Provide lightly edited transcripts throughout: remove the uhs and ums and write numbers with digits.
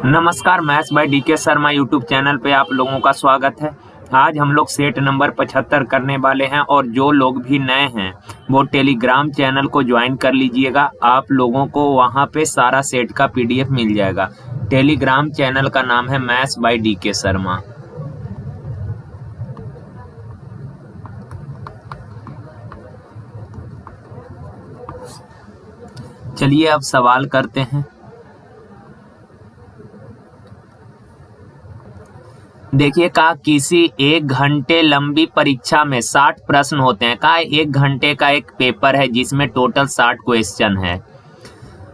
नमस्कार, maths by DK Sharma YouTube channel पे आप लोगों का स्वागत है। आज हम लोग सेट नंबर 75 करने वाले हैं और जो लोग भी नए हैं वो टेलीग्राम चैनल को ज्वाइन कर लीजिएगा। आप लोगों को वहां पे सारा सेट का पीडीएफ मिल जाएगा। टेलीग्राम चैनल का नाम है मैथ्स बाय डीके शर्मा। चलिए अब सवाल करते हैं। देखिए, कहा किसी 1 घंटे लंबी परीक्षा में 60 प्रश्न होते हैं। कहा 1 घंटे का एक पेपर है जिसमें टोटल 60 क्वेश्चन है।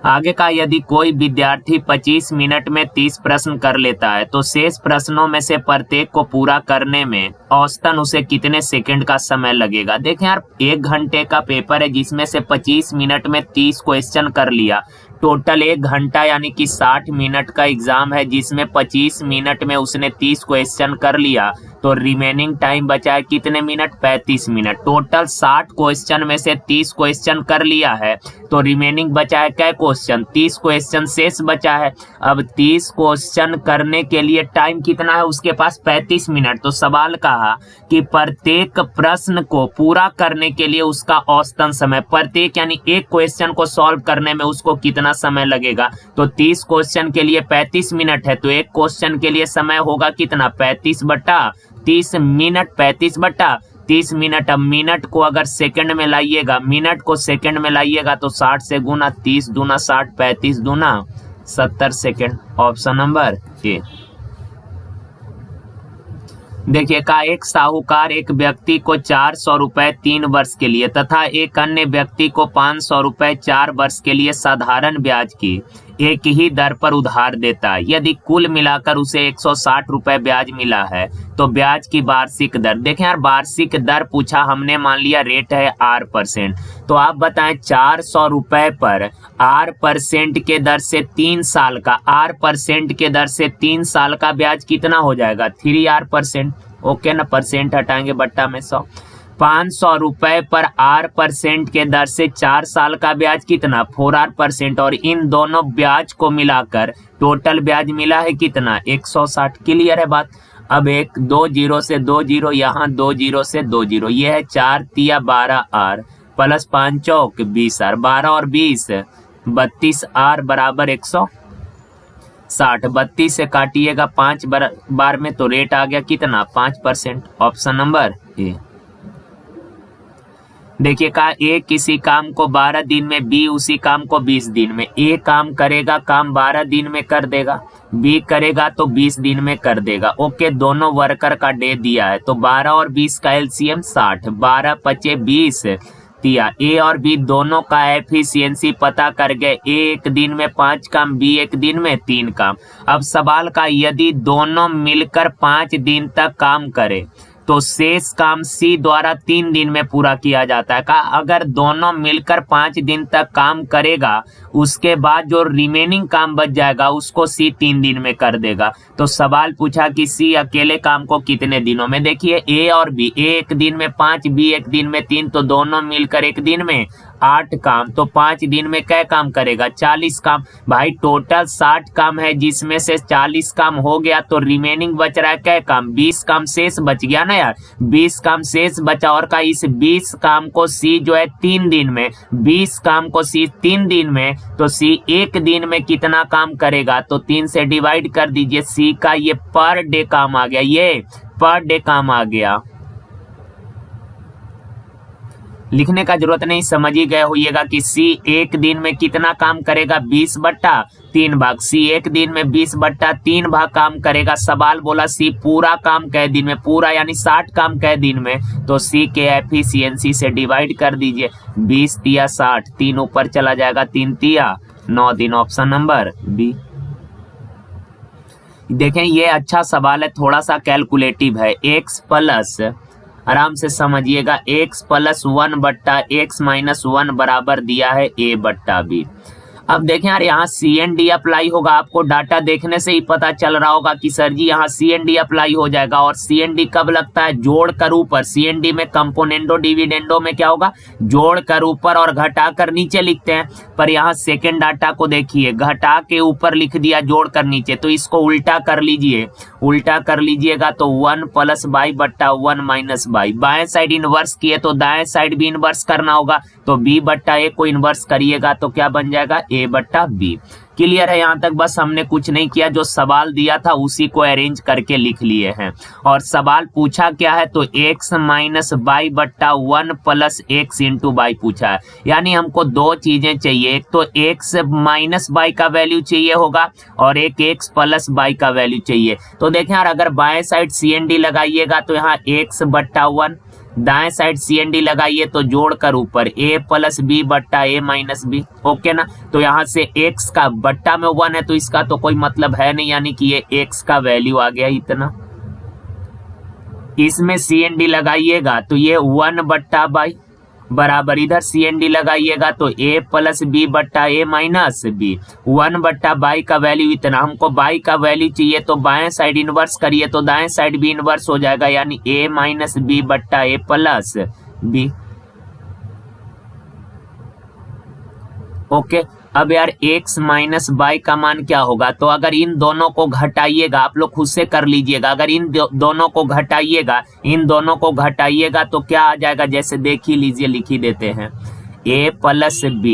आगे का यदि कोई विद्यार्थी 25 मिनट में 30 प्रश्न कर लेता है तो शेष प्रश्नों में से प्रत्येक को पूरा करने में औसतन उसे कितने सेकंड का समय लगेगा। देखें यार, 1 घंटे का पेपर है जिसमें से 25 मिनट में 30 क्वेश्चन कर लिया। टोटल 1 घंटा यानी कि 60 मिनट का एग्जाम है जिसमें 25 मिनट में उसने 30 क्वेश्चन कर लिया तो रिमेनिंग टाइम बचा है कितने मिनट? 35 मिनट। टोटल 60 क्वेश्चन में से 30 क्वेश्चन कर लिया है तो रिमेनिंग बचा है क्या क्वेश्चन? 30 क्वेश्चन शेष बचा है। अब 30 क्वेश्चन करने के लिए टाइम कितना है उसके पास? 35 मिनट। तो सवाल कहा कि प्रत्येक प्रश्न को पूरा करने के लिए उसका औसतन समय, प्रत्येक यानी एक क्वेश्चन को सॉल्व करने में उसको कितना समय लगेगा। तो 30 क्वेश्चन के लिए 35 मिनट है तो एक क्वेश्चन के लिए समय होगा कितना? 35/30 मिनट। 35/30 मिनट। अब मिनट को अगर सेकंड में लाइएगा, मिनट को सेकंड में लाइएगा तो 60 से गुना, 30 दूना 60, 35 दूना 70 सेकंड। Option number A. देखिए, कहा एक साहूकार एक व्यक्ति को 400 रुपए 3 वर्ष के लिए तथा एक अन्य व्यक्ति को 500 रुपए 4 वर्ष के लिए साधारण ब्याज की एक ही दर पर उधार देता है। यदि कुल मिलाकर उसे 160 रुपए ब्याज मिला है तो ब्याज की वार्षिक दर। देखें यार, वार्षिक दर पूछा हमने, मान लिया रेट है R%। तो आप बताएं 400 रुपए पर R% के दर से 3 साल का, R% के दर से 3 साल का ब्याज कितना हो जाएगा? 3R%। ओके ना, परसेंट हटाएंगे बट्टा में 100। 500 रुपए पर R% के दर से 4 साल का ब्याज कितना? 4R%। और इन दोनों ब्याज को मिलाकर टोटल ब्याज मिला है कितना? 160। क्लियर है बात? अब एक 2 जीरो से 2 जीरो, यहाँ 2 जीरो से 2 जीरो, ये है 4 तिया 12R प्लस 5 चौक 20R, 12 और 20 32R बराबर 160। 32 से काटिएगा 5 बार में तो रेट आ गया कितना? 5%। Option number A. देखिए, कहा ए किसी काम को 12 दिन में, बी उसी काम को 20 दिन में। ए काम करेगा, काम 12 दिन में कर देगा, बी करेगा तो 20 दिन में कर देगा। ओके, दोनों वर्कर का डे दिया है तो 12 और 20 का एलसीएम 60, 12 पचे 20 दिया। ए और बी दोनों का एफिशिएंसी पता कर गए। ए एक दिन में 5 काम, बी एक दिन में 3 काम। अब सवाल का यदि दोनों मिलकर 5 दिन तक काम करे तो शेष काम सी द्वारा 3 दिन में पूरा किया जाता है। कहा अगर दोनों मिलकर 5 दिन तक काम करेगा उसके बाद जो रिमेनिंग काम बच जाएगा उसको सी 3 दिन में कर देगा। तो सवाल पूछा कि सी अकेले काम को कितने दिनों में। देखिए, ए और बी, ए एक दिन में 5, बी एक दिन में 3, तो दोनों मिलकर एक दिन में 8 काम। तो 5 दिन में क्या काम करेगा? 40 काम। भाई टोटल 60 काम है जिसमें से 40 काम हो गया तो रिमेनिंग बच रहा है क्या काम? 20 काम शेष बच गया ना यार, 20 काम शेष बचा। और का इस 20 काम को सी जो है 3 दिन में, 20 काम को सी 3 दिन में, तो सी एक दिन में कितना काम करेगा? तो 3 से डिवाइड कर दीजिए। सी का ये पर डे काम आ गया, ये पर डे काम आ गया। लिखने का जरूरत नहीं, समझ ही गए होइएगा कि सी एक दिन में कितना काम करेगा? 20/3 भाग। सी एक दिन में 20/3 भाग काम करेगा। सवाल बोला सी पूरा काम कै दिन में, पूरा यानी 60 काम कै दिन में, तो सी के एफिशिएंसी से डिवाइड कर दीजिए। 20 तिया 60, 3 ऊपर चला जाएगा, 3 तिया 9 दिन। Option number B. देखें, ये अच्छा सवाल है, थोड़ा सा कैलकुलेटिव है। x प्लस, आराम से समझिएगा, x + 1/x - 1 बराबर दिया है a/b। अब देखें यार, यहाँ CND अप्लाई होगा, आपको डाटा देखने से ही पता चल रहा होगा कि सर जी यहाँ CND अप्लाई हो जाएगा। और CND कब लगता है? जोड़ कर ऊपर। CND में कंपोनेंडो डिविडेंडो में क्या होगा? जोड़ कर ऊपर और घटा कर नीचे लिखते हैं। पर यहाँ सेकेंड डाटा को देखिए, घटा के ऊपर लिख दिया, जोड़ कर नीचे। तो इसको उल्टा कर लीजिए, उल्टा कर लीजिएगा तो 1 + बाई बट्टा 1 - बाई। बाएं साइड इनवर्स किए तो दाएं साइड भी इनवर्स करना होगा, तो B बट्टा A को इनवर्स करिएगा तो क्या बन जाएगा? A बट्टा B। क्लियर है यहाँ तक? बस हमने कुछ नहीं किया, जो सवाल दिया था उसी को अरेंज करके लिख लिए हैं। और सवाल पूछा क्या है? तो x - बाई बट्टा 1 + x इंटू बाई पूछा है। यानी हमको दो चीजें चाहिए, एक तो x - बाई का वैल्यू चाहिए होगा और एक x + बाई का वैल्यू चाहिए। तो देखें यार, अगर बाएं साइड CND लगाइएगा तो यहाँ x बट्टा 1, दाएं साइड CND लगाइए तो जोड़ कर ऊपर A + B बट्टा A - B। ओके ना? तो यहाँ से x का बट्टा में 1 है तो इसका तो कोई मतलब है नहीं, यानी कि ये x का वैल्यू आ गया इतना। इसमें CND लगाइएगा तो ये 1 बट्टा बाई बराबर, इधर CND लगाइएगा तो A + B बट्टा A - B। 1 बट्टा बाई का वैल्यू इतना, हमको बाई का वैल्यू चाहिए तो बाएं साइड इनवर्स करिए तो दाएं साइड भी इनवर्स हो जाएगा, यानी A - B बट्टा A + B। ओके। अब यार x - बाई का मान क्या होगा? तो अगर इन दोनों को घटाइएगा, आप लोग खुद से कर लीजिएगा, अगर इन दोनों को घटाइएगा, इन दोनों को घटाइएगा तो क्या आ जाएगा? जैसे देख ही लीजिए, लिख ही देते हैं। A + B,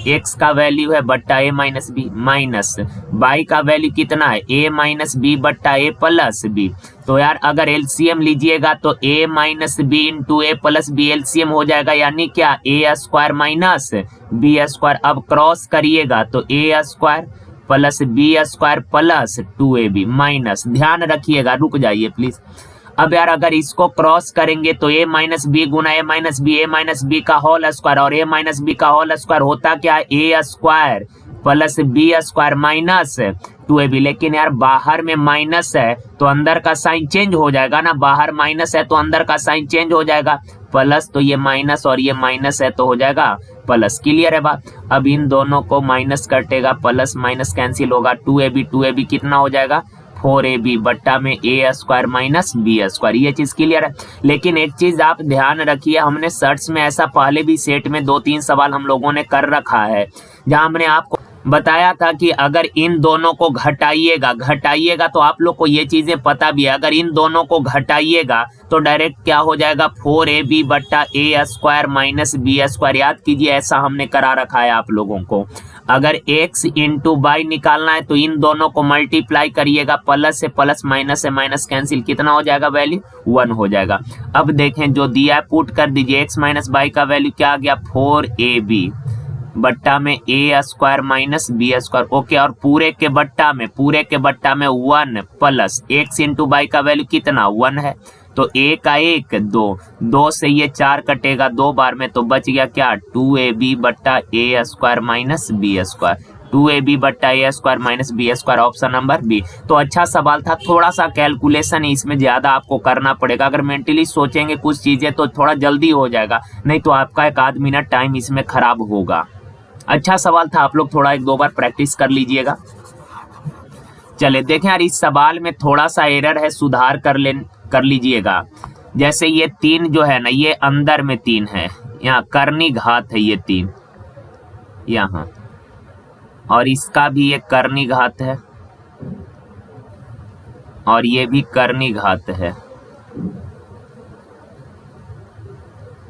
x का वैल्यू है बट्टा A - B, माइनस बाई का वैल्यू कितना है? A - B बट्टा A + B। तो यार अगर LCM लीजिएगा तो A - B into A + B LCM हो जाएगा, यानी क्या? A² - B²। अब क्रॉस करिएगा तो A² + B² + 2AB माइनस, ध्यान रखिएगा, रुक जाइए प्लीज। अब यार अगर इसको क्रॉस करेंगे तो A - B Guna A - B, A - B का होल स्क्वायर, और A - B का होल स्क्वायर होता क्या है? A² + B² minus 2AB। लेकिन यार बाहर में माइनस है तो अंदर का साइन चेंज हो जाएगा ना, बाहर माइनस है तो अंदर का साइन चेंज हो जाएगा, प्लस तो ये माइनस और ये माइनस है तो हो जाएगा प्लस। क्लियर है बात? अब इन दोनों को माइनस कटेगा, प्लस माइनस कैंसिल होगा, 2AB कितना हो जाएगा? 4AB बट्टा में A² - B²। ये चीज क्लियर है। लेकिन एक चीज आप ध्यान रखिए, हमने सर्च में ऐसा पहले भी सेट में 2-3 सवाल हम लोगों ने कर रखा है, जहां हमने आपको बताया था कि अगर इन दोनों को घटाइएगा तो आप लोग को ये चीजें पता भी है, अगर इन दोनों को घटाइएगा तो डायरेक्ट क्या हो जाएगा? 4AB बट्टा A² - B²। याद कीजिए, ऐसा हमने करा रखा है आप लोगों को। अगर x इंटू बाई निकालना है तो इन दोनों को मल्टीप्लाई करिएगा, प्लस से प्लस, माइनस से माइनस कैंसिल, कितना हो जाएगा? वैल्यू 1 हो जाएगा। अब देखें जो दिया है पुट कर दीजिए, x - बाई का वैल्यू क्या आ गया? 4AB बट्टा में A² - B²। ओके। और पूरे के बट्टा में 1 प्लस x इंटू बाई का वैल्यू कितना? 1 है, तो A का 1 2 से ये 4 कटेगा 2 बार में, तो बच गया क्या? 2AB बट्टा A² - B²। 2AB बट्टा A² - B², option number B. तो अच्छा सवाल था, थोड़ा सा कैलकुलेशन इसमें ज्यादा आपको करना पड़ेगा। अगर मेंटली सोचेंगे कुछ चीजें तो थोड़ा जल्दी हो जाएगा, नहीं तो आपका 1 आध मिनट टाइम इसमें खराब होगा। अच्छा सवाल था, आप लोग थोड़ा 1-2 बार प्रैक्टिस कर लीजिएगा। चले देखें यार, इस सवाल में थोड़ा सा एरर है, सुधार कर लीजिएगा। जैसे ये 3 जो है ना, ये अंदर में 3 है, यहाँ करनी घात है ये 3 यहाँ, और इसका भी एक करनी घात है और ये भी करनी घात है।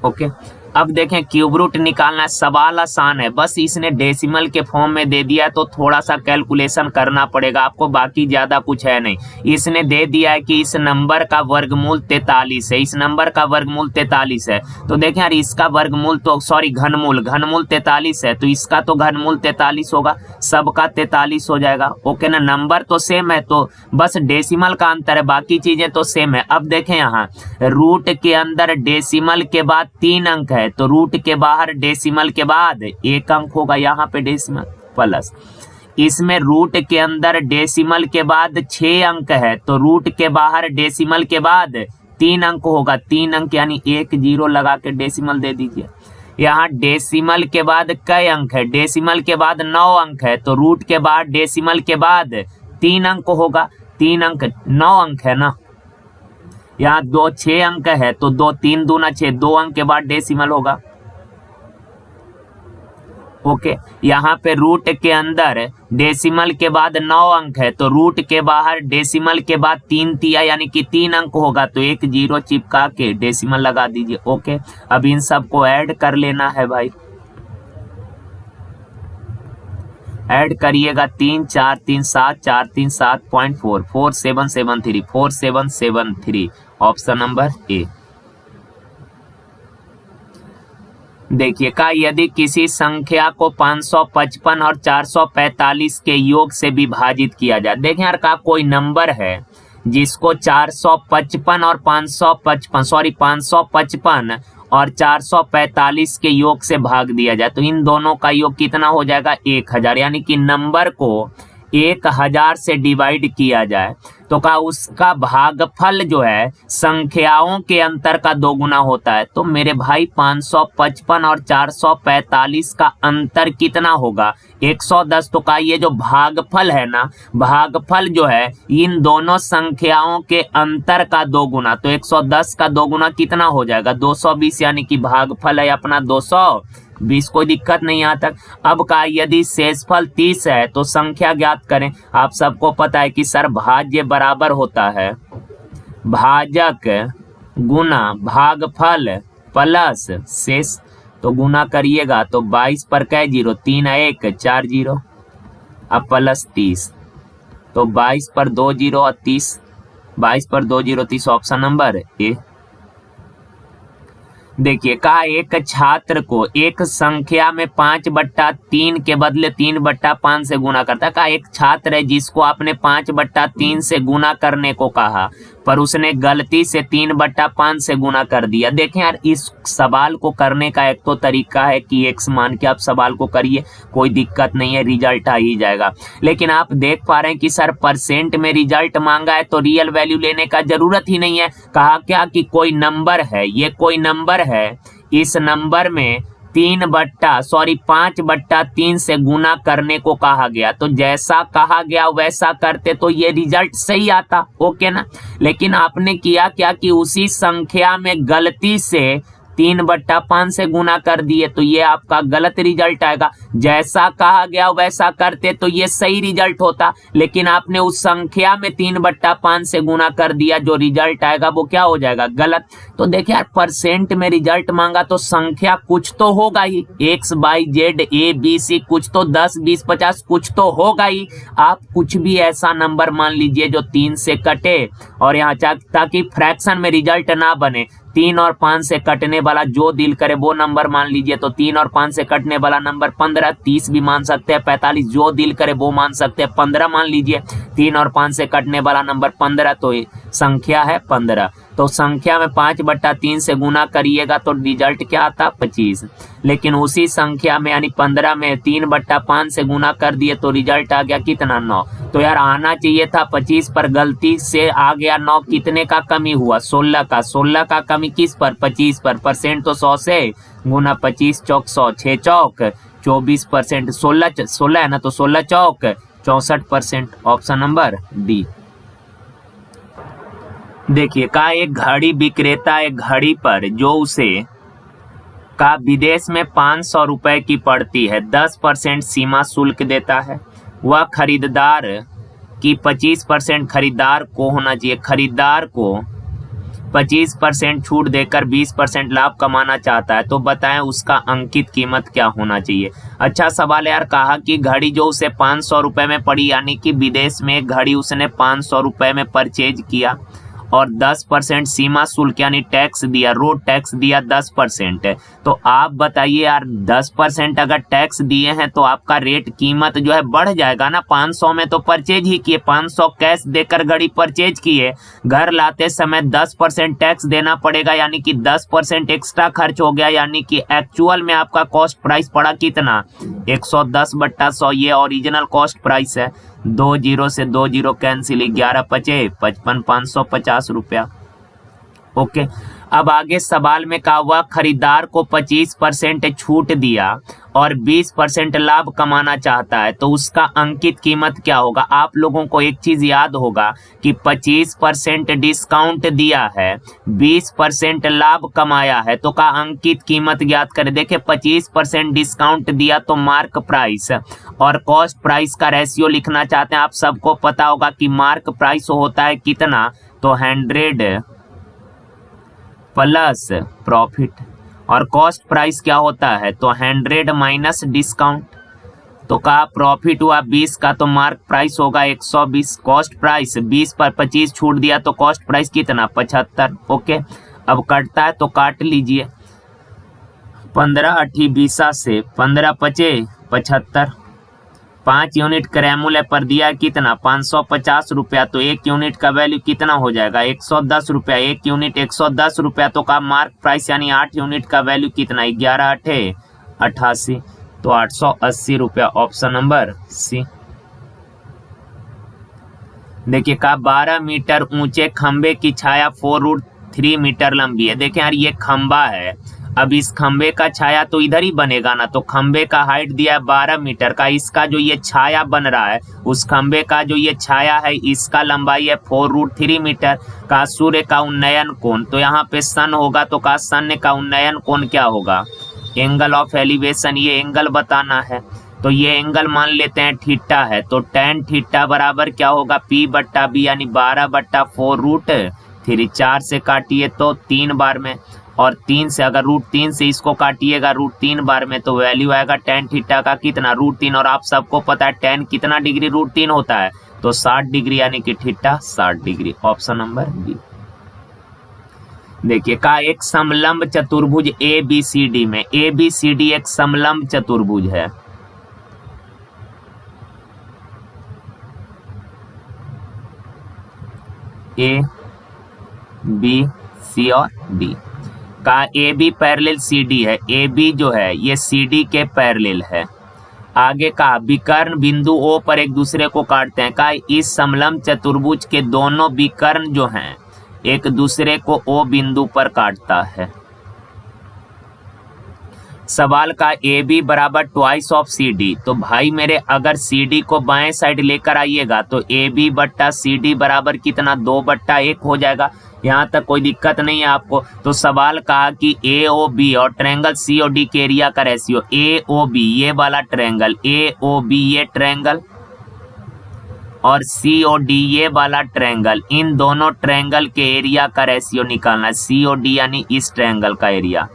ओके। अब देखें क्यूब रूट निकालना है, सवाल आसान है, बस इसने डेसिमल के फॉर्म में दे दिया है तो थोड़ा सा कैलकुलेशन करना पड़ेगा आपको, बाकी ज्यादा कुछ है नहीं। इसने दे दिया है कि इस नंबर का वर्गमूल 43 है, इस नंबर का वर्गमूल 43 है, तो देखें यार इसका वर्गमूल तो घनमूल 43 है, तो इसका तो घनमूल 43 होगा, सबका 43 हो जाएगा। ओके ना? नंबर तो सेम है, तो बस डेसिमल का अंतर है, बाकी चीजें तो सेम है। अब देखें यहाँ रूट के अंदर डेसिमल के बाद 3 अंक है, तो रूट के बाहर डेसिमल के बाद 1 अंक होगा, यहाँ पे डेसिमल प्लस। इसमें रूट के अंदर डेसिमल के बाद 6 अंक है, तो रूट के बाहर डेसिमल के बाद 3 अंक होगा, 3 अंक यानी 1 0 लगा के डेसिमल दे दीजिए। यहाँ डेसिमल के बाद कई अंक है, डेसिमल के बाद 9 अंक है, तो रूट के बाद डेसिमल के बाद 3 अंक होगा, 3 अंक 9 अंक है ना। यहाँ 2 6 अंक है, तो 2 3 दूना 6, 2 अंक के बाद डेसिमल होगा। ओके, यहाँ पे रूट के अंदर डेसिमल के बाद 9 अंक है, तो रूट के बाहर डेसिमल के बाद 3 तिया यानी कि 3 अंक होगा, तो एक 0 चिपका के डेसिमल लगा दीजिए। ओके, अब इन सबको ऐड कर लेना है भाई, ऐड करिएगा 3 4 3 7 4 3 7.4 4773 4773 ऑप्शन नंबर ए। देखिए का यदि किसी संख्या को 555 और 445 के योग से विभाजित किया जाए। देखें यार का कोई नंबर है जिसको 455 और 555 और 445 के योग से भाग दिया जाए, तो इन दोनों का योग कितना हो जाएगा 1000, यानी कि नंबर को 1000 से डिवाइड किया जाए तो का उसका भागफल जो है संख्याओं के अंतर का 2 गुना होता है। तो मेरे भाई 555 और 445 का अंतर कितना होगा 110, तो का ये जो भागफल है ना, भागफल जो है इन दोनों संख्याओं के अंतर का 2 गुना, तो 110 का 2 गुना कितना हो जाएगा 220, यानी कि भागफल है अपना 220, कोई दिक्कत नहीं यहाँ तक। अब का यदि शेषफल 30 है तो संख्या ज्ञात करें। आप सबको पता है कि सर भाज्य बराबर होता है भाजक गुना भागफल प्लस शेष, तो गुना करिएगा तो 22 पर कै 0, 3 1 4 0, अब प्लस 30, तो 22 पर 2 0 और 30, 22 पर 2 0 30 ऑप्शन नंबर ए। देखिए का एक छात्र को एक संख्या में 5/3 के बदले 3/5 से गुना करता है। का एक छात्र है जिसको आपने 5/3 से गुना करने को कहा पर उसने गलती से 3/5 से गुना कर दिया। देखें यार इस सवाल को करने का एक तो तरीका है कि x मान के आप सवाल को करिए, कोई दिक्कत नहीं है, रिजल्ट आ ही जाएगा। लेकिन आप देख पा रहे हैं कि सर परसेंट में रिजल्ट मांगा है तो रियल वैल्यू लेने का जरूरत ही नहीं है। कहा क्या कि कोई नंबर है, ये कोई नंबर है, इस नंबर में 5/3 से गुना करने को कहा गया, तो जैसा कहा गया वैसा करते तो ये रिजल्ट सही आता। ओके ना, लेकिन आपने किया क्या कि उसी संख्या में गलती से 3/5 से गुना कर दिए, तो ये आपका गलत रिजल्ट आएगा। जैसा कहा गया वैसा करते तो ये सही रिजल्ट होता, लेकिन आपने उस संख्या में 3/5 से गुना कर दिया, जो रिजल्ट आएगा वो क्या हो जाएगा गलत। तो देखिए यार परसेंट में रिजल्ट मांगा तो संख्या कुछ तो होगा ही, x y z a b c, कुछ तो 10 20 50 कुछ तो होगा ही। आप कुछ भी ऐसा नंबर मान लीजिए जो 3 से कटे और यहाँ ताकि फ्रैक्शन में रिजल्ट ना बने, 3 और 5 से कटने वाला जो दिल करे वो नंबर मान लीजिए। तो 3 और 5 से कटने वाला नंबर 15, 30 भी मान सकते हैं, 45 जो दिल करे वो मान सकते हैं, 15 मान लीजिए। 3 और 5 से कटने वाला नंबर 15, तो संख्या है 15। तो संख्या में 5/3 से गुना करिएगा तो रिजल्ट क्या आता 25। लेकिन उसी संख्या में यानी 15 में 3/5 से गुना कर दिए तो रिजल्ट आ गया कितना 9। तो यार आना चाहिए था 25 पर गलती से आ गया 9। कितने का कमी हुआ 16 का। 16 का कमी किस पर 25 पर। परसेंट तो 100 से गुना 25 चौक 100, 6 चौक 24%, 16 है ना, तो 16 चौक 64%, ऑप्शन नंबर डी। देखिए का एक घड़ी विक्रेता एक घड़ी पर जो उसे का विदेश में 500 रुपए की पड़ती है 10% सीमा शुल्क देता है। वह खरीदार की 25% खरीदार को होना चाहिए। खरीदार को 25% छूट देकर 20% लाभ कमाना चाहता है, तो बताएं उसका अंकित कीमत क्या होना चाहिए। अच्छा सवाल है यार। कहा कि घड़ी जो उसे 500 रुपए में पड़ी, यानी कि विदेश में घड़ी उसने 500 रुपए में परचेज किया और 10% सीमा शुल्क यानी टैक्स दिया, रोड टैक्स दिया 10%। तो आप बताइए यार 10% अगर टैक्स दिए हैं तो आपका रेट कीमत जो है बढ़ जाएगा ना। 500 में तो परचेज ही किए, 500 कैश देकर घड़ी परचेज किए, घर लाते समय 10% टैक्स देना पड़ेगा, यानी कि 10% एक्स्ट्रा खर्च हो गया, यानी कि एक्चुअल में आपका कॉस्ट प्राइस पड़ा कितना 110/100। ये ओरिजिनल कॉस्ट प्राइस है। 2 0 से 2 0 कैंसिल, 11 पचे 55 550 रुपया। ओके, अब आगे सवाल में कहा हुआ खरीदार को 25% छूट दिया और 20% लाभ कमाना चाहता है, तो उसका अंकित कीमत क्या होगा। आप लोगों को एक चीज याद होगा कि 25% डिस्काउंट दिया है, 20% लाभ कमाया है, तो का अंकित कीमत ज्ञात करें। देखिए 25% डिस्काउंट दिया तो मार्क प्राइस और कॉस्ट प्राइस का रेशियो लिखना चाहते हैं। आप सबको पता होगा कि मार्क प्राइस होता है कितना, तो 100 प्लस प्रॉफिट, और कॉस्ट प्राइस क्या होता है, तो 100 माइनस डिस्काउंट। तो का प्रॉफिट हुआ 20 का, तो मार्क प्राइस होगा 120। कॉस्ट प्राइस 20 पर 25 छूट दिया, तो कॉस्ट प्राइस कितना, 75। ओके, अब कटता है तो काट लीजिए। 15 8 20 से 15 पचे 75। 5 यूनिट क्रैमुले पर दिया कितना, 550 रुपया, तो 1 यूनिट का वैल्यू कितना हो जाएगा, 110 रुपया। 1 यूनिट 110 रुपया, तो का मार्क प्राइस यानी 8 यूनिट का वैल्यू कितना, 11 8 88, तो 880 रुपया। Option number C. देखिए का 12 मीटर ऊंचे खंबे की छाया 4√3 मीटर लंबी है। देखिए यार ये खंबा है, अब इस खंबे का छाया तो इधर ही बनेगा ना, तो खंबे का हाइट दिया है 12 मीटर का, इसका जो ये छाया बन रहा है उस खंबे का जो ये छाया है इसका लंबाई है 4√3 मीटर। का सूर्य का उन्नयन कोण, तो यहाँ पे सन होगा, तो का सन का उन्नयन कोण क्या होगा, एंगल ऑफ एलिवेशन, ये एंगल बताना है। तो ये एंगल मान लेते हैं थीटा है, तो tan थीटा बराबर क्या होगा, P/B यानी 12/4√3। 4 से काटिए तो 3 बार में, और 3 से अगर √3 से इसको काटिएगा √3 बार में, तो वैल्यू आएगा tan थीटा का कितना, √3। और आप सबको पता है tan कितना डिग्री √3 होता है, तो 60 डिग्री, यानी कि theta 60 degree. Option number B. देखिए का एक समलंब चतुर्भुज ABCD में, ABCD एक समलंब चतुर्भुज है। A B C और D का AB पैरेलल CD है। AB जो है ये CD के पैरेलल है। आगे का विकर्ण बिंदु O पर एक दूसरे को काटते हैं। का इस समलंब चतुर्भुज के दोनों विकर्ण जो हैं एक दूसरे को O बिंदु पर काटता है। सवाल का AB बराबर ट्वाइस ऑफ CD, तो भाई मेरे अगर CD को बाएं साइड लेकर आइएगा तो AB बट्टा CD बराबर कितना, 2/1 हो जाएगा। यहाँ तक कोई दिक्कत नहीं है आपको। तो सवाल कहा कि AOB और ट्रायंगल COD के एरिया का रेशियो, AOB ये वाला ट्रायंगल, AOB ये ट्रायंगल और COD ये वाला ट्रायंगल, इन दोनों ट्रायंगल के एरिया का रेशियो निकालना है। COD यानी इस ट्रायंगल का एरिया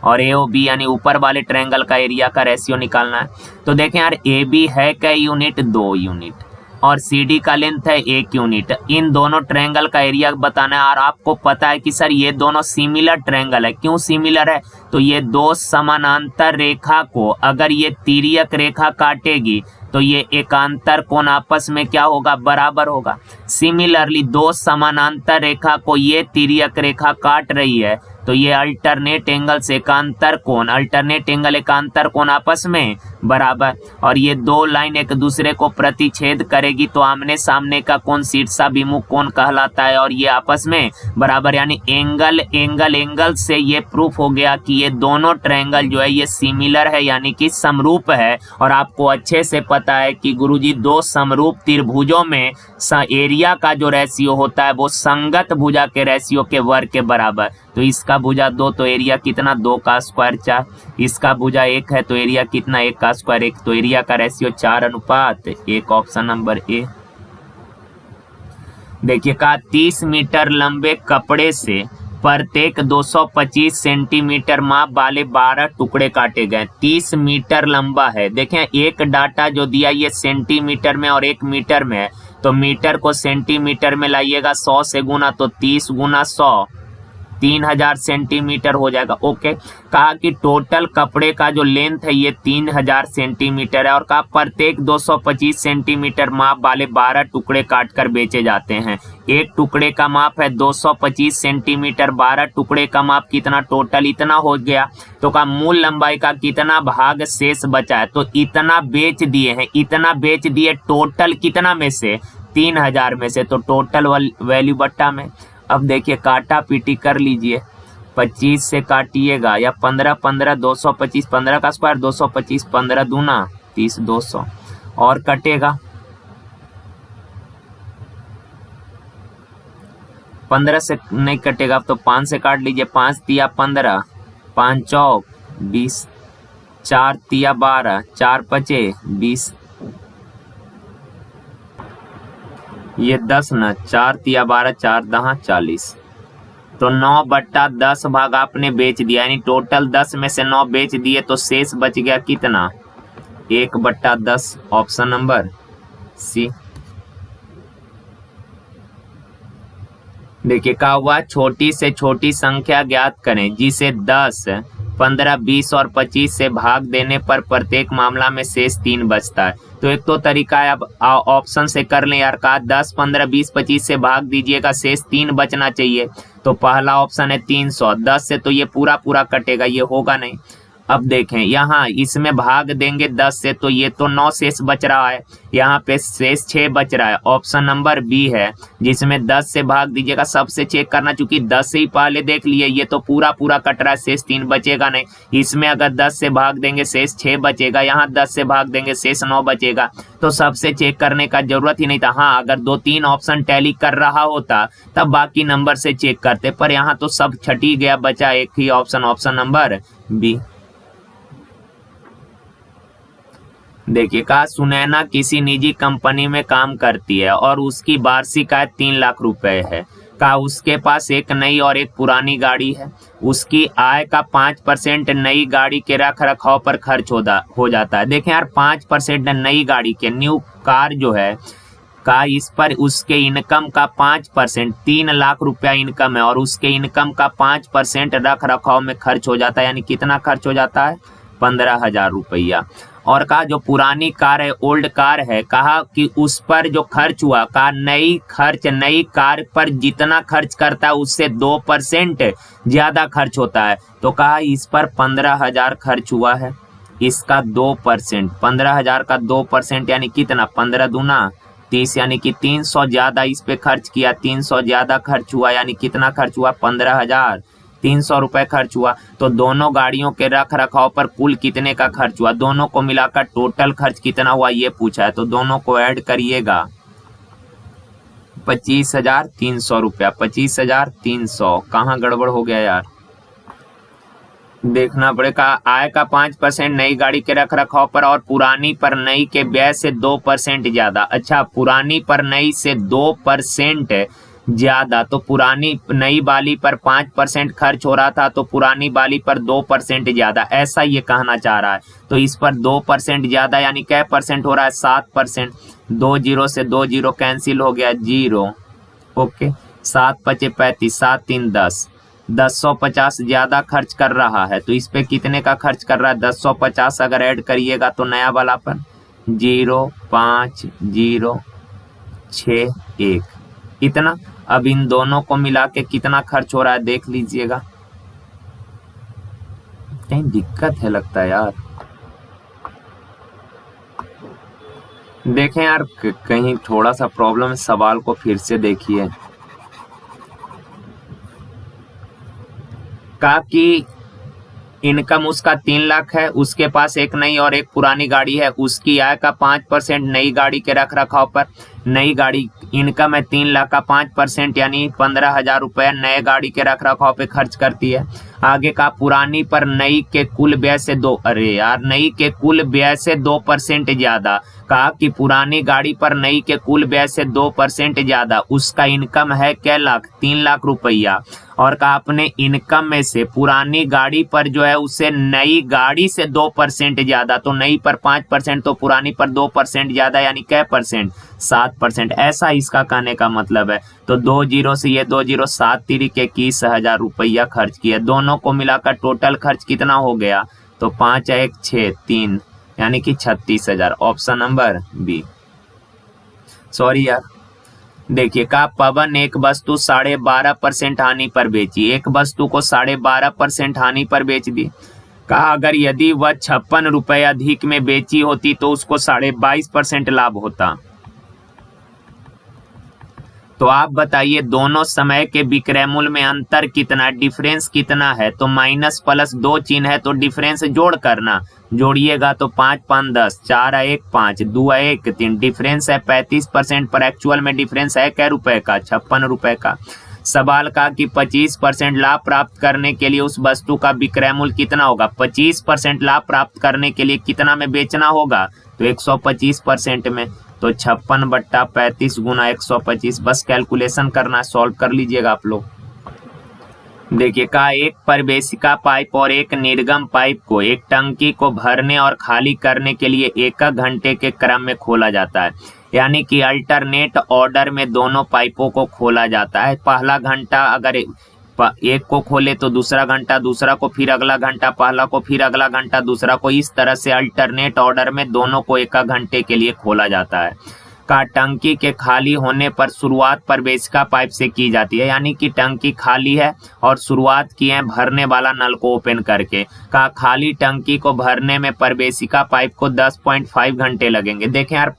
और AOB यानी ऊपर वाले ट्रायंगल का एरिया का रेशियो निकालना है। तो देखें यार AB है क्या यूनिट, 2 यूनिट, और CD का लेंथ है 1 यूनिट। इन दोनों ट्रायंगल का एरिया बताना है। और आपको पता है कि सर ये दोनों सिमिलर ट्रायंगल है। क्यों सिमिलर है, तो ये दो समानांतर रेखा को अगर ये तिर्यक रेखा काटेगी तो ये एकांतर कोण आपस में क्या होगा, बराबर होगा। सिमिलरली दो समानांतर रेखा को ये तिर्यक रेखा काट रही है तो ये अल्टरनेट एंगल से एकांतर कोण, अल्टरनेट एंगल एकांतर कोण आपस में बराबर। और ये दो लाइन एक दूसरे को प्रतिच्छेद करेगी तो आमने सामने का कोण शीर्षाभिमुख कोण कहलाता है और ये आपस में बराबर। यानी एंगल एंगल एंगल से ये प्रूफ हो गया कि ये दोनों ट्रायंगल जो है ये सिमिलर है, यानी कि समरूप है। और आपको अच्छे से पता है कि गुरुजी दो समरूप त्रिभुजों में एरिया का जो रेशियो होता है वो संगत भुजा के रेशियो के वर्ग के बराबर। तो इसका भुजा 2 तो एरिया कितना, 2 का स्क्वायर 4। इसका भुजा 1 है तो एरिया कितना, 1 का स्क्वायर 1। तो एरिया का रेशियो 4:1। Option number A. देखिए का 30 मीटर लंबे कपड़े से प्रत्येक 225 सेंटीमीटर माप वाले 12 टुकड़े काटे गए। 30 मीटर लंबा है। देखें एक डाटा जो दिया ये सेंटीमीटर में और 1 मीटर में है, तो मीटर को सेंटीमीटर में लाइएगा 100 से गुना, तो 30 गुना 100 3000 सेंटीमीटर हो जाएगा। ओके, कहा कि टोटल कपड़े का जो लेंथ है ये 3000 सेंटीमीटर है और कहा प्रत्येक 225 सेंटीमीटर माप वाले 12 टुकड़े काटकर बेचे जाते हैं। एक टुकड़े का माप है 225 सेंटीमीटर, 12 टुकड़े का माप कितना, टोटल इतना हो गया। तो का मूल लंबाई का कितना भाग शेष बचा है, तो इतना बेच दिए हैं, इतना बेच दिए टोटल कितना में से, 3000 में से, तो टोटल वैल्यू बट्टा में। अब देखिए काटा पीटी कर लीजिए 25 से काटिएगा, या 15 15 225, 15 का स्क्वायर 225, 15 दूना 30, 200 और कटेगा। 15 से नहीं कटेगा तो 5 से काट लीजिए, 5 तिया 15, 5 चौक 20, 4 तिया 12, 4 पचे 20, ये 10 न, 4 तिया 12, 4 दहा 40। तो 9/10 भाग आपने बेच दिया, यानी टोटल 10 में से 9 बेच दिए, तो शेष बच गया कितना? 1/10। Option number C. देखिए क्या हुआ, छोटी से छोटी संख्या ज्ञात करें जिसे 10, 15, 20 और 25 से भाग देने पर प्रत्येक मामला में शेष 3 बचता है। तो एक तो तरीका है, अब ऑप्शन से कर लें यार, कहा 10, 15, 20, 25 से भाग दीजिएगा, शेष 3 बचना चाहिए। तो पहला ऑप्शन है 300, 10 से तो ये पूरा पूरा कटेगा, ये होगा नहीं। अब देखें यहाँ इसमें भाग देंगे 10 से, तो ये तो 9 शेष बच रहा है, यहाँ पे शेष 6 बच रहा है। ऑप्शन नंबर बी है, जिसमें 10 से भाग दीजिएगा। सबसे चेक करना, चूंकि 10 से ही पहले देख लिए, ये तो पूरा पूरा कट रहा है, शेष 3 बचेगा नहीं। इसमें अगर 10 से भाग देंगे शेष 6 बचेगा, यहाँ 10 से भाग देंगे शेष 9 बचेगा। तो सबसे चेक करने का जरूरत ही नहीं था। हाँ, अगर 2-3 ऑप्शन टैली कर रहा होता तब बाकी नंबर से चेक करते, पर यहाँ तो सब छटी गया, बचा एक ही ऑप्शन, ऑप्शन नंबर बी। देखिए कहा, सुनैना किसी निजी कंपनी में काम करती है और उसकी वार्षिक आय 3 लाख रुपए है। कहा उसके पास एक नई और एक पुरानी गाड़ी है। उसकी आय का 5% नई गाड़ी के रख रखाव पर खर्च हो जाता है। देखें यार, 5% नई गाड़ी के, न्यू कार जो है का, इस पर उसके इनकम का 5%, 3 लाख रुपया इनकम है और उसके इनकम का 5% रख रखाव में खर्च हो जाता है। यानी कितना खर्च हो जाता है? 15,000 रुपया। और कहा जो पुरानी कार है, ओल्ड कार है, कहा कि उस पर जो खर्च हुआ, कहा नई कार पर जितना खर्च करता है उससे 2% ज्यादा खर्च होता है। तो कहा इस पर 15,000 खर्च हुआ है, इसका 2%, 15,000 का 2% यानी कितना? 15 दूना 30, यानी कि 300 ज्यादा इस पे खर्च किया, 300 ज्यादा खर्च हुआ, यानी कितना खर्च हुआ? 15,300 रुपए खर्च हुआ। तो दोनों गाड़ियों के रख रखाव पर कुल कितने का खर्च हुआ? दोनों को मिलाकर टोटल खर्च कितना हुआ ये पूछा है, तो दोनों को ऐड करिएगा। 25,300 रुपया, 25,300। कहाँ गड़बड़ हो गया यार, देखना पड़ेगा। आय का 5% नई गाड़ी के रख रखाव पर और पुरानी पर नई के व्यय से 2% ज्यादा। अच्छा, पुरानी पर नई से 2% ज्यादा, तो पुरानी नई वाली पर 5% खर्च हो रहा था, तो पुरानी वाली पर 2% ज्यादा, ऐसा ये कहना चाह रहा है। तो इस पर 2% ज्यादा, यानी क्या परसेंट हो रहा है? 7%। 2 जीरो से 2 जीरो कैंसिल हो गया, 0। ओके, 7 पचे 35, 7 3 10, 1050 ज्यादा खर्च कर रहा है। तो इस पे कितने का खर्च कर रहा है? 1050 अगर ऐड करिएगा तो नया वाला पर 05061 इतना। अब इन दोनों को मिला के कितना खर्च हो रहा है देख लीजिएगा। कहीं दिक्कत है लगता है यार, देखें यार कहीं थोड़ा सा प्रॉब्लम है, सवाल को फिर से देखिए। कहा कि इनकम उसका 3 लाख है, उसके पास एक नई और एक पुरानी गाड़ी है, उसकी आय का 5% नई गाड़ी के रख रखाव पर, नई गाड़ी इनकम है 3 लाख का 5% यानी 15,000 रुपया नए गाड़ी के रख रखाव पे खर्च करती है। आगे का पुरानी पर नई के कुल व्यय से नई के कुल व्यय से 2% ज्यादा। कहा कि पुरानी गाड़ी पर नई के कुल व्यय से 2% ज्यादा, उसका इनकम है क्या लाख? 3 लाख रुपया। और कहा अपने इनकम में से पुरानी गाड़ी पर जो है उसे नई गाड़ी से 2% ज्यादा, तो नई पर 5% तो पुरानी पर 2% ज्यादा, यानी क्या परसेंट? 7%। ऐसा इसका कहने का मतलब है। तो 2 जीरो से ये 2 जीरो, 7 तिरिक 21,000 रुपया खर्च किया। दोनों को मिलाकर टोटल खर्च कितना हो गया? तो 5 1 6 3 यानी कि 36,000। Option number B. सॉरी यार, देखिए का पवन एक वस्तु 12.5% हानि पर बेची, एक वस्तु को 12.5% हानि पर बेच दी। कहा अगर यदि वह 56 रुपए अधिक में बेची होती तो उसको 22.5% लाभ होता। तो आप बताइए दोनों समय के विक्रय मूल्य में अंतर कितना, डिफरेंस कितना है। तो माइनस प्लस दो चिन्ह है तो डिफरेंस जोड़ करना, जोड़िएगा तो 5 5 10, 4 1 5, 2 1 3, डिफरेंस है 35%, पर एक्चुअल में डिफरेंस है क्या रुपए का, 56 रुपए का। सवाल का कि 25% लाभ प्राप्त करने के लिए उस वस्तु का विक्रय मूल्य कितना होगा। 25% लाभ प्राप्त करने के लिए कितना में बेचना होगा, तो 125% में। तो 56/35 गुना 125, बस कैलकुलेशन करना, सॉल्व कर लीजिएगा आप लोग। देखिए का एक प्रवेशिका पाइप और एक निर्गम पाइप को एक टंकी को भरने और खाली करने के लिए 1 घंटे के क्रम में खोला जाता है, यानी कि अल्टरनेट ऑर्डर में दोनों पाइपों को खोला जाता है। पहला घंटा अगर एक को खोले तो दूसरा घंटा, दूसरा को फिर अगला घंटा, पहला को फिर अगला घंटा दूसरा को, इस तरह से अल्टरनेट ऑर्डर में दोनों को 1 घंटे के लिए खोला जाता है। का टंकी के खाली होने पर शुरुआत प्रवेशिका पाइप से की जाती है, यानी कि टंकी खाली है और शुरुआत की है भरने वाला नल को ओपन करके। का खाली टंकी को भरने में प्रवेशिका पाइप को 10.5 घंटे लगेंगे। देखें यार,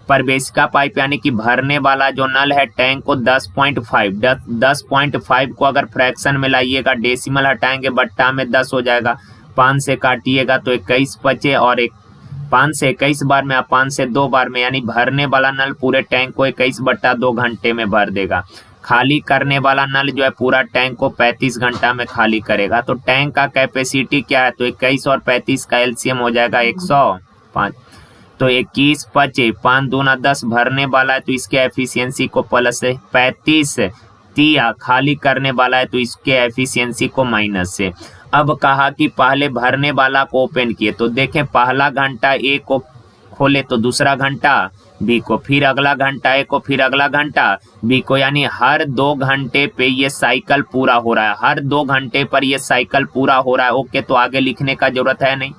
प्रवेशिका पाइप यानी कि भरने वाला जो नल है टैंक को 10.5 को अगर फ्रैक्शन में लाइएगा, डेसिमल हटाएंगे, बट्टा में 10 हो जाएगा, 5 से काटिएगा तो 21 बचे, और 5 से 21 बार में, 5 से 2 बार में, यानी भरने वाला नल पूरे टैंक को 21/2 घंटे में भर देगा। खाली करने वाला नल जो है पूरा टैंक को 35 घंटा में खाली करेगा। तो टैंक का कैपेसिटी क्या है, तो 21 और 35 का एलसीएम हो जाएगा 105। तो 21 बचे, 5 दूना 10 भरने वाला है तो इसके एफिशिएंसी को प्लस से, 35 दिया खाली करने वाला है तो इसके एफिशिएंसी को माइनस से। अब कहा कि पहले भरने वाला को ओपन किए, तो देखें पहला घंटा ए को खोले तो दूसरा घंटा बी को, फिर अगला घंटा ए को, फिर अगला घंटा बी को, यानी हर 2 घंटे पे ये साइकिल पूरा हो रहा है, हर 2 घंटे पर ये साइकिल पूरा हो रहा है। ओके, तो आगे लिखने का जरूरत है नहीं।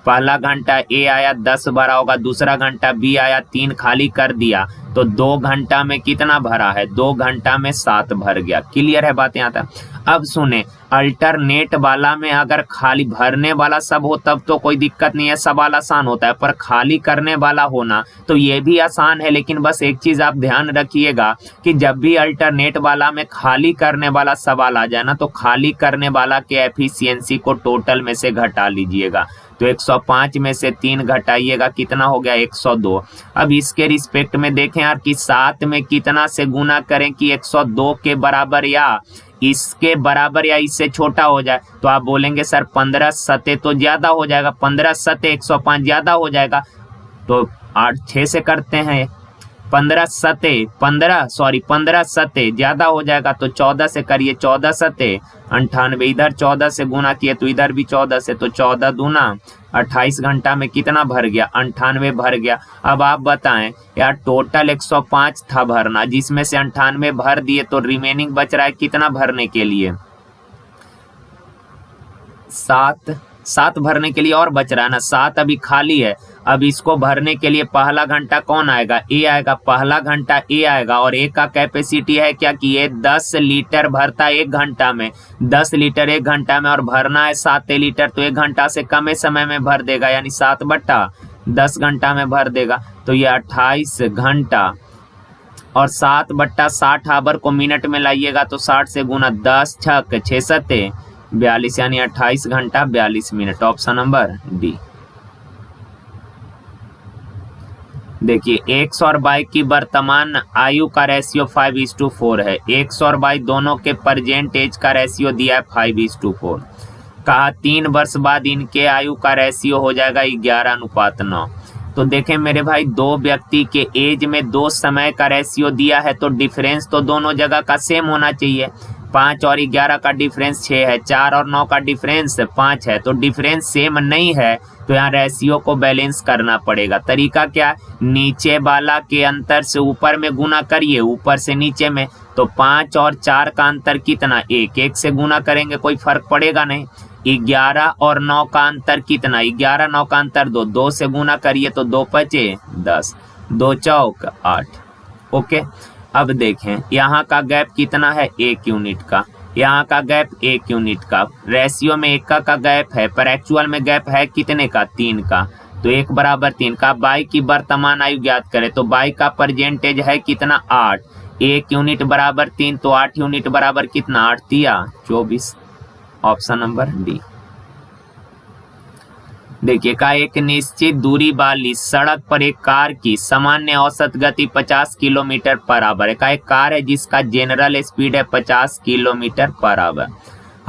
पहला घंटा ए आया 10 भरा होगा, दूसरा घंटा बी आया 3 खाली कर दिया, तो 2 घंटा में कितना भरा है, 2 घंटा में 7 भर गया। क्लियर है बात यहाँ तक। अब सुने, अल्टरनेट वाला में अगर खाली भरने वाला सब हो तब तो कोई दिक्कत नहीं है, सवाल आसान होता है, पर खाली करने वाला होना तो ये भी आसान है। लेकिन बस एक चीज आप ध्यान रखिएगा कि जब भी अल्टरनेट वाला में खाली करने वाला सवाल आ जाए ना, तो खाली करने वाला के एफिशिएंसी को टोटल में से घटा लीजिएगा। तो 105 में से 3 घटाइएगा, कितना हो गया 102। अब इसके रिस्पेक्ट में देखें यार कि 7 में कितना से गुना करें कि 102 के बराबर या इसके बराबर या इससे छोटा हो जाए। तो आप बोलेंगे सर 15 सते तो ज्यादा हो जाएगा, 15 सते 105 ज्यादा हो जाएगा, तो 6 से करते हैं। 15 सते ज्यादा हो जाएगा, तो 14 से करिए, 14 सते 98, इधर 14 से गुना किए तो इधर भी 14 से, तो 14 दूना 28 घंटा में कितना भर गया, 98 भर गया। अब आप बताएं यार, टोटल 105 था भरना, जिसमें से 98 भर दिए, तो रिमेनिंग बच रहा है कितना भरने के लिए, 7 भरने के लिए और बच रहा है ना, 7 अभी खाली है। अब इसको भरने के लिए पहला घंटा कौन आएगा, ए आएगा, पहला घंटा ए आएगा, और ए का कैपेसिटी है क्या कि ये 10 लीटर भरता है 1 घंटा में, 10 लीटर 1 घंटा में, और भरना है 7 लीटर, तो 1 घंटा से कम समय में भर देगा, यानी 7/10 घंटा में भर देगा। तो ये 28 घंटा, और 7/60 आवर को मिनट में लाइएगा तो 60 से गुना 10 छक 6 सते 42, यानी 28 घंटा 42 मिनट। Option number D. देखिए एक्स और वाई की वर्तमान आयु का रेशियो 5:4 है। एक्स और वाई दोनों के प्रेजेंट एज का रेशियो दिया है 5:4। कहा 3 वर्ष बाद इनके आयु का रेशियो हो जाएगा 11:9। तो देखें मेरे भाई, 2 व्यक्ति के एज में 2 समय का रेशियो दिया है, तो डिफरेंस तो दोनों जगह का सेम होना चाहिए। 5 और 11 का डिफरेंस 6 है, 4 और 9 का डिफरेंस 5 है, तो डिफरेंस सेम नहीं है, तो यहाँ रेशियो को बैलेंस करना पड़ेगा। तरीका क्या है, नीचे वाला के अंतर से ऊपर में गुना करिए, ऊपर से नीचे में, तो 5 और 4 का अंतर कितना, 1, 1 से गुना करेंगे कोई फर्क पड़ेगा नहीं। 11 और 9 का अंतर कितना, 11 9 का अंतर 2, 2 से गुना करिए तो 2 5 10, 2 चौक 8। ओके, अब देखें यहाँ का गैप कितना है, 1 यूनिट का, यहाँ का गैप 1 यूनिट का, रेशियो में 1 का गैप है, पर एक्चुअल में गैप है कितने का, 3 का, तो 1 बराबर 3 का। बाई की वर्तमान आयु ज्ञात करें, तो बाई का परसेंटेज है कितना 8, 1 यूनिट बराबर 3, तो 8 यूनिट बराबर कितना, 8 तिया 24, ऑप्शन नंबर डी। देखिए का एक निश्चित दूरी वाली सड़क पर एक कार की सामान्य औसत गति 50 किलोमीटर पर आवर है। का एक कार है जिसका जनरल स्पीड है 50 किलोमीटर पर आवर।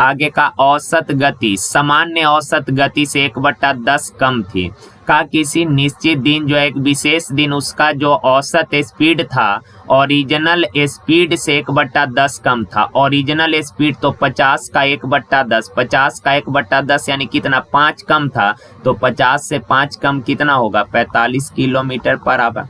आगे का औसत गति सामान्य औसत गति से 1/10 कम थी। का किसी निश्चित दिन जो एक विशेष दिन उसका जो औसत स्पीड था ओरिजिनल स्पीड से 1/10 कम था। ओरिजिनल स्पीड तो 50 का 1/10, 50 का 1/10 यानी कितना, 5 कम था, तो 50 से 5 कम कितना होगा, 45 किलोमीटर पर आवर।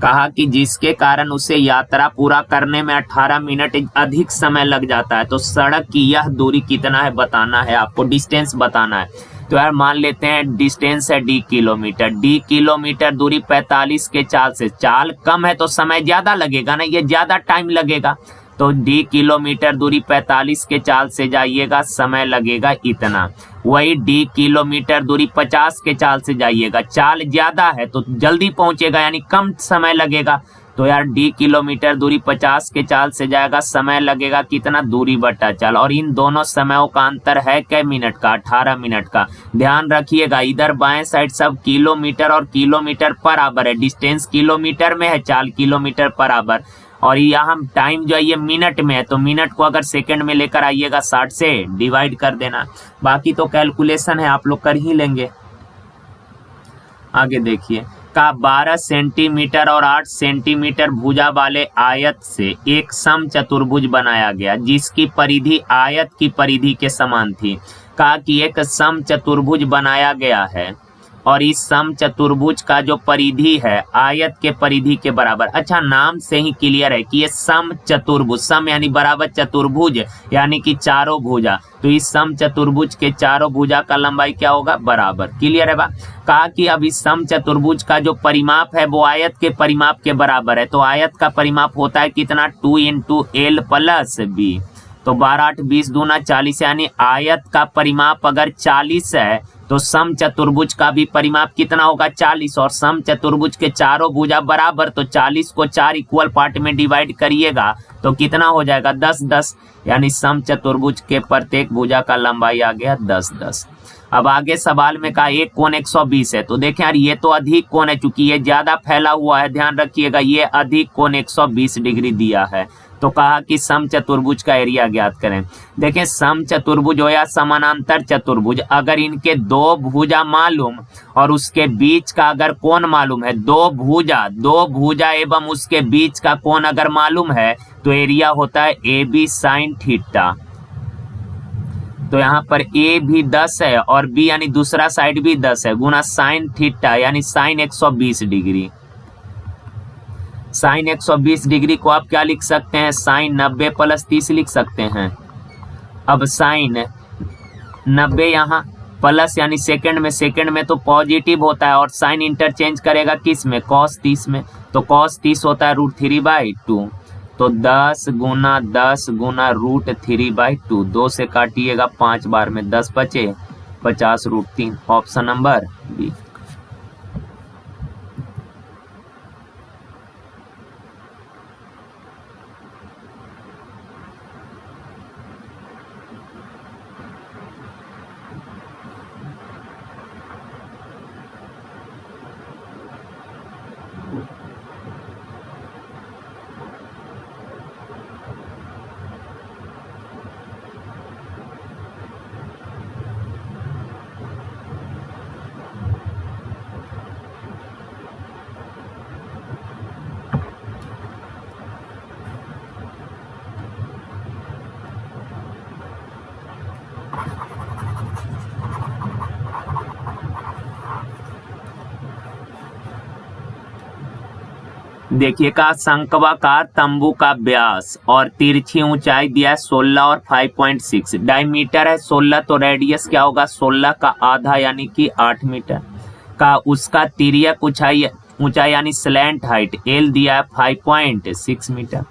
कहा कि जिसके कारण उसे यात्रा पूरा करने में 18 मिनट अधिक समय लग जाता है। तो सड़क की यह दूरी कितना है बताना है आपको, डिस्टेंस बताना है। तो यार मान लेते हैं डिस्टेंस है d किलोमीटर, d किलोमीटर दूरी 45 के चाल से, चाल कम है तो समय ज्यादा लगेगा ना, ये ज्यादा टाइम लगेगा। तो d किलोमीटर दूरी 45 के चाल से जाइएगा, समय लगेगा इतना। वही d किलोमीटर दूरी 50 के चाल से जाइएगा, चाल ज्यादा है तो जल्दी पहुंचेगा यानी कम समय लगेगा। तो यार d किलोमीटर दूरी 50 के चाल से जाएगा, समय लगेगा कितना, दूरी बटा चाल। और इन दोनों समयों का अंतर है कै मिनट का, 18 मिनट का। ध्यान रखिएगा इधर बाएं साइड सब किलोमीटर और किलोमीटर पर आवर है, डिस्टेंस किलोमीटर में है, चाल किलोमीटर पर आवर। और यहाँ टाइम जो है ये मिनट में है, तो मिनट को अगर सेकंड में लेकर आइएगा 60 से डिवाइड कर देना। बाकी तो कैलकुलेशन है आप लोग कर ही लेंगे। आगे देखिए का 12 सेंटीमीटर और 8 सेंटीमीटर भुजा वाले आयत से एक सम चतुर्भुज बनाया गया जिसकी परिधि आयत की परिधि के समान थी। कहा कि एक सम चतुर्भुज बनाया गया है और इस सम चतुर्भुज का जो परिधि है आयत के परिधि के बराबर। अच्छा नाम से ही क्लियर है कि ये सम चतुर्भुज, सम यानी बराबर, चतुर्भुज यानी कि चारों भुजा। तो इस सम चतुर्भुज के चारों भुजा का लंबाई क्या होगा, बराबर। क्लियर है बा। कहा कि अब इस सम चतुर्भुज का जो परिमाप है वो आयत के परिमाप के बराबर है। तो आयत का परिमाप होता है कितना, 2 × L + B। तो 12 8 20 दूना 40 यानी आयत का परिमाप अगर 40 है तो सम चतुर्भुज का भी परिमाप कितना होगा, 40। और सम चतुर्भुज के चारों भुजा बराबर, तो 40 को 4 इक्वल पार्ट में डिवाइड करिएगा तो कितना हो जाएगा, 10 10। यानी सम चतुर्भुज के प्रत्येक भुजा का लंबाई आ गया 10 10। अब आगे सवाल में कहा एक कोण 120 है। तो देखें यार ये तो अधिक कोण है, चूंकि ये ज्यादा फैला हुआ है, ध्यान रखिएगा ये अधिक कोण 120 डिग्री दिया है। तो कहा कि सम चतुर्भुज का एरिया ज्ञात करें। देखें सम चतुर्भुज हो या समानांतर चतुर्भुज, अगर इनके दो भुजा मालूम और उसके बीच का अगर कोण मालूम है, दो भुजा एवं उसके बीच का कोण अगर मालूम है तो एरिया होता है AB sin थीटा। तो यहाँ पर A भी 10 है और B यानी दूसरा साइड भी 10 है, गुना साइन थीटा यानी साइन 120 डिग्री। साइन 120 डिग्री को आप क्या लिख सकते हैं, साइन 90 + 30 लिख सकते हैं। अब साइन 90 यहाँ प्लस यानी सेकंड में तो पॉजिटिव होता है और साइन इंटरचेंज करेगा किस में, cos 30 में। तो cos 30 होता है √3/2। तो 10 × 10 × √3/2, 2 से काटिएगा 5 बार में 10 बचे 50 √3, ऑप्शन नंबर बी। देखिए का शंक्वाकार तंबू का व्यास और तिरछी ऊंचाई दिया है 16 और 5.6, डायमीटर है 16, तो रेडियस क्या होगा 16 का आधा यानी कि 8 मीटर का। उसका तिर्यक ऊंचाई यानी स्लैंट हाइट L दिया है 5.6 मीटर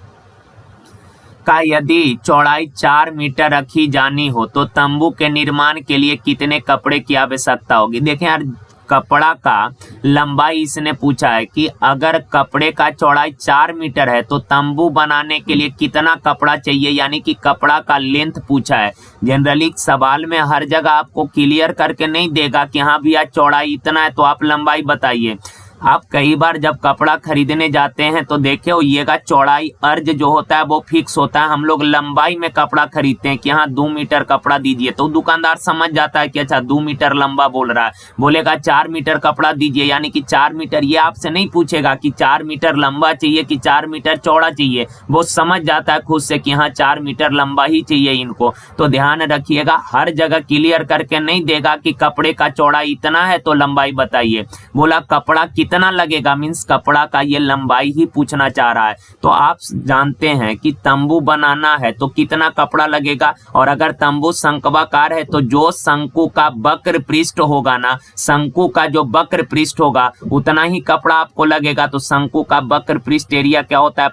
का। यदि चौड़ाई 4 मीटर रखी जानी हो तो तंबू के निर्माण के लिए कितने कपड़े की आवश्यकता होगी। देखें यार कपड़ा का लंबाई इसने पूछा है कि अगर कपड़े का चौड़ाई 4 मीटर है तो तंबू बनाने के लिए कितना कपड़ा चाहिए, यानी कि कपड़ा का लेंथ पूछा है। जनरली सवाल में हर जगह आपको क्लियर करके नहीं देगा कि हाँ भैया चौड़ाई इतना है तो आप लंबाई बताइए। आप कई बार जब कपड़ा खरीदने जाते हैं तो देखे होइएगा चौड़ाई अर्ज जो होता है वो फिक्स होता है। हम लोग लंबाई में कपड़ा खरीदते हैं कि हाँ 2 मीटर कपड़ा दीजिए, तो दुकानदार समझ जाता है कि अच्छा 2 मीटर लंबा बोल रहा है, बोलेगा 4 मीटर कपड़ा दीजिए, यानी कि 4 मीटर। ये आपसे नहीं पूछेगा कि 4 मीटर लंबा चाहिए कि 4 मीटर चौड़ा चाहिए, वो समझ जाता है खुद से कि हाँ 4 मीटर लंबा ही चाहिए इनको। तो ध्यान रखिएगा, हर जगह क्लियर करके नहीं देगा कि कपड़े का चौड़ाई इतना है तो लंबाई बताइए। बोला कपड़ा कितना लगेगा, मीन्स कपड़ा का ये लंबाई ही पूछना चाह रहा है। तो आप जानते हैं कि तंबू बनाना है तो कितना कपड़ा लगेगा, और अगर तंबू शंक्वाकार है तो जो शंकु का वक्र पृष्ठ होगा ना, शंकु का जो वक्र पृष्ठ होगा उतना ही कपड़ा आपको लगेगा। तो शंकु का वक्र पृष्ठ एरिया क्या होता है,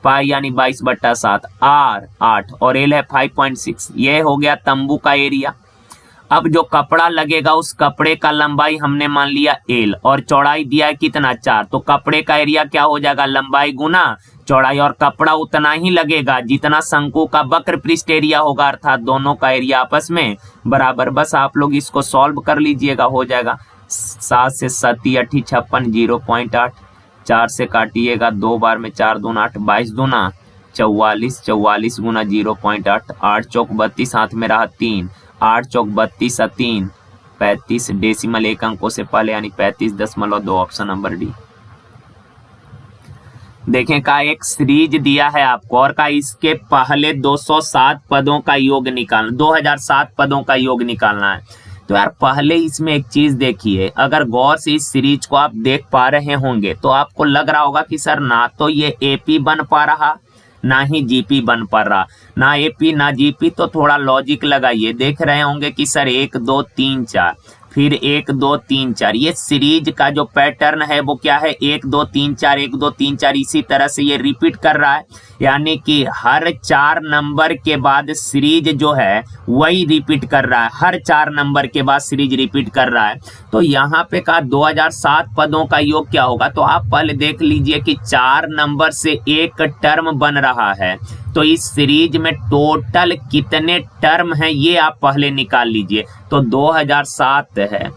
पाई यानी 22/7, R 8 और L है 5.6। ये हो गया तंबू का एरिया। अब जो कपड़ा लगेगा उस कपड़े का लंबाई हमने मान लिया L और चौड़ाई दिया है कितना 4, तो कपड़े का एरिया क्या हो जाएगा, लंबाई गुना चौड़ाई, और कपड़ा उतना ही लगेगा जितना शंकु का वक्र पृष्ठ एरिया होगा, अर्थात दोनों का एरिया आपस में बराबर। बस आप लोग इसको सॉल्व कर लीजिएगा, हो जाएगा 7 से 7 8 56 0.8, 4 से काटिएगा 2 बार में 4 दूना 8, 22 दूना 44, 44 गुना 0.8, 8 चौक 32, हाथ में रहा 3, 8 चौक 32 3 35, डेसिमल एक अंकों से पहले यानी 35.2, ऑप्शन नंबर डी। देखें का एक सीरीज दिया है आपको और का इसके पहले 207 पदों का योग निकालना, 2007 पदों का योग निकालना है। तो यार पहले इसमें एक चीज देखिए, अगर गौर से इस सीरीज को आप देख पा रहे होंगे तो आपको लग रहा होगा कि सर ना तो ये एपी बन पा रहा ना ही जीपी बन पा रहा, ना एपी ना जीपी। तो थोड़ा लॉजिक लगाइए, देख रहे होंगे कि सर 1 2 3 4 फिर 1 2 3 4, ये सीरीज का जो पैटर्न है वो क्या है, 1 2 3 4 1 2 3 4, इसी तरह से ये रिपीट कर रहा है, यानी कि हर 4 नंबर के बाद सीरीज जो है वही रिपीट कर रहा है, हर 4 नंबर के बाद सीरीज रिपीट कर रहा है। तो यहाँ पे का 2007 पदों का योग क्या होगा, तो आप पहले देख लीजिए कि 4 नंबर से एक टर्म बन रहा है, तो इस सीरीज में टोटल कितने टर्म हैं ये आप पहले निकाल लीजिए। तो 2007 है,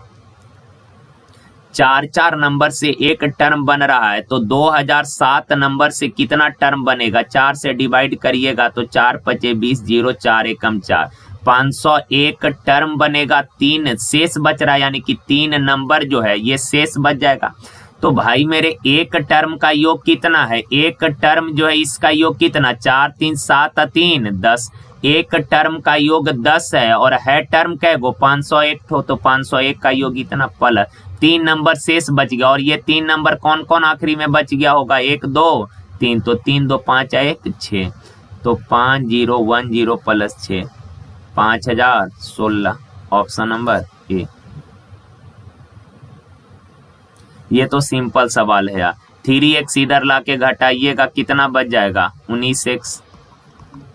4 नंबर से एक टर्म बन रहा है, तो 2007 नंबर से कितना टर्म बनेगा, 4 से डिवाइड करिएगा तो 4 5 20 0 4 एकम 4, 501 टर्म बनेगा। 3 शेष बच रहा है, यानी कि 3 नंबर जो है ये शेष बच जाएगा। तो भाई मेरे एक टर्म का योग कितना है, एक टर्म जो है इसका योग कितना, 4 3 7 3 10, एक टर्म का योग 10 है और है टर्म क्या गो 501 हो, तो 501 का योग इतना प्लस 3 नंबर शेष बच गया। और ये 3 नंबर कौन कौन आखिरी में बच गया होगा, 1 2 3, तो 3 2 5 1 6, तो 5010 प्लस 6 5016, ऑप्शन नंबर ए। ये तो सिंपल सवाल है यार। 3x इधर लाके घटाइएगा कितना बच जाएगा, 19x,